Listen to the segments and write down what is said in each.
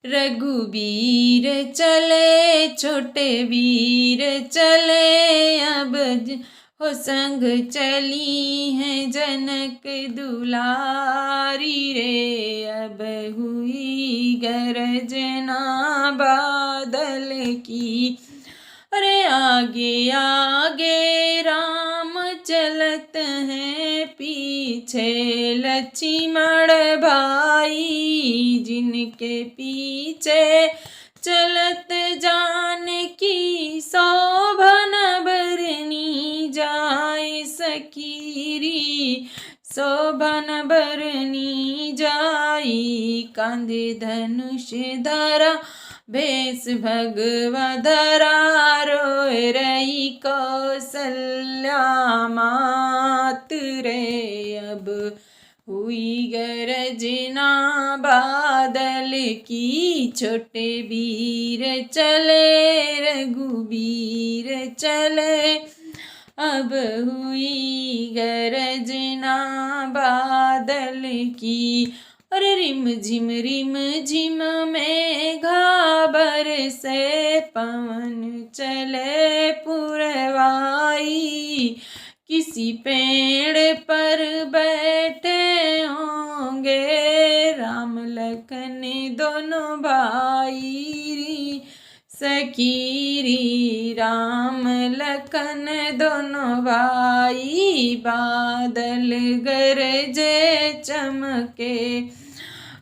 रघुबीर चले छोटे वीर चले अब हो संग चली हैं जनक दुलारी रे। अब हुई गरजना बादल की, अरे आगे आगे राम चलत हैं पीछे लक्ष्मण भाई, जिनके पीछे चलत जानकी शोभन बरनी जाए सखीरी, शोभन बरनी जाई। कांधे धनुष धरा भेष भगवा धरा, रोए रही कौसल्या मात रे। अब हुई गरजना बादल की, छोटे वीर चले रघुबीर चले। अब हुई गरजना बादल की, अरे रिम झिम मेघा बरसे पवन चले पुरवाई। किसी पेड़ पर बैठे होंगे राम लखन दोनों भाई, सखीरी राम लखन दोनों भाई। बादल गरजे चमके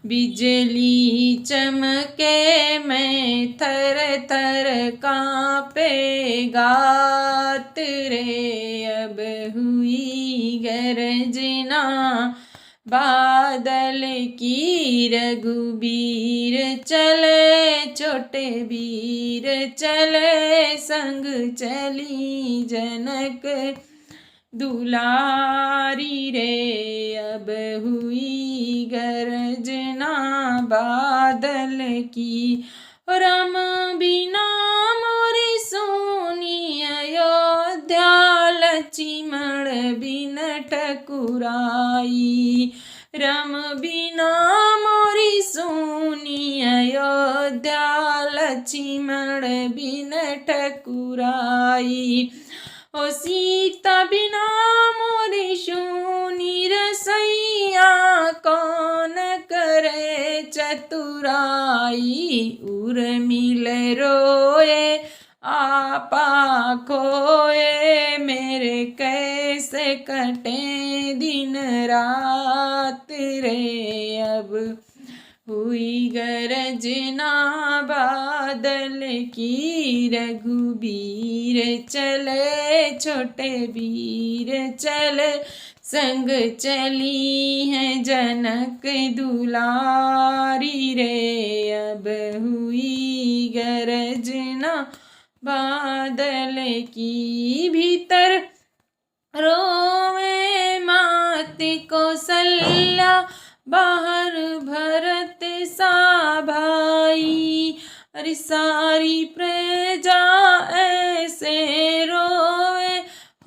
बिजली चमके, मैं थर थर कांपे गात रे। अब हुई गरजना बादल की, रघुबीर चले छोटे वीर चले, संग चली जनक दुलारी रे। अब हुई गरजना बादल की, राम बिना मोरी सोनी अयोध्या, लक्ष्मण बिन ठकुराई। राम बिना मोरी सोनी अयोध्या, लक्ष्मण बिन ठकुराई। ओ सीता बिना मोरी शूनी रसैया, कौन करे चतुराई। उर्मिल रोए आपा खोए, मेरे कैसे कटे दिन रात रे। अब हुई गरजना बादल की, रघुबीर चले छोटे वीर चले, संग चली हैं जनक दुलारी रे। अब हुई गरजना बादल की, भीतर रोवे मात कौसल्या, बाहर भरत सा भाई। अरे सारी प्रजा ऐसे रोवे,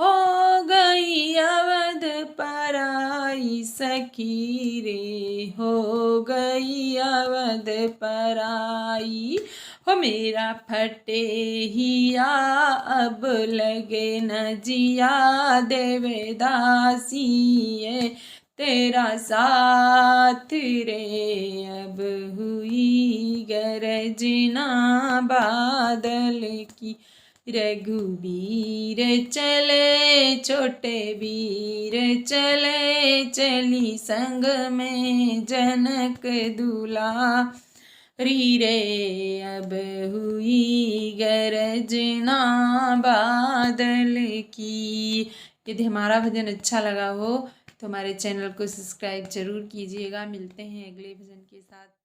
हो गई अवध पराई सखी रे, हो गई अवध पराई। हो मेरा फटे हिया अब लगे न जिया, देवदासी तेरा साथ रे। अब हुई गरजना बादल की, रघुबीर चले छोटे वीर चले, चली संग में जनक दुलारी रे। अब हुई गरजना बादल की। यदि हमारा भजन अच्छा लगा हो तो हमारे चैनल को सब्सक्राइब जरूर कीजिएगा। मिलते हैं अगले भजन के साथ।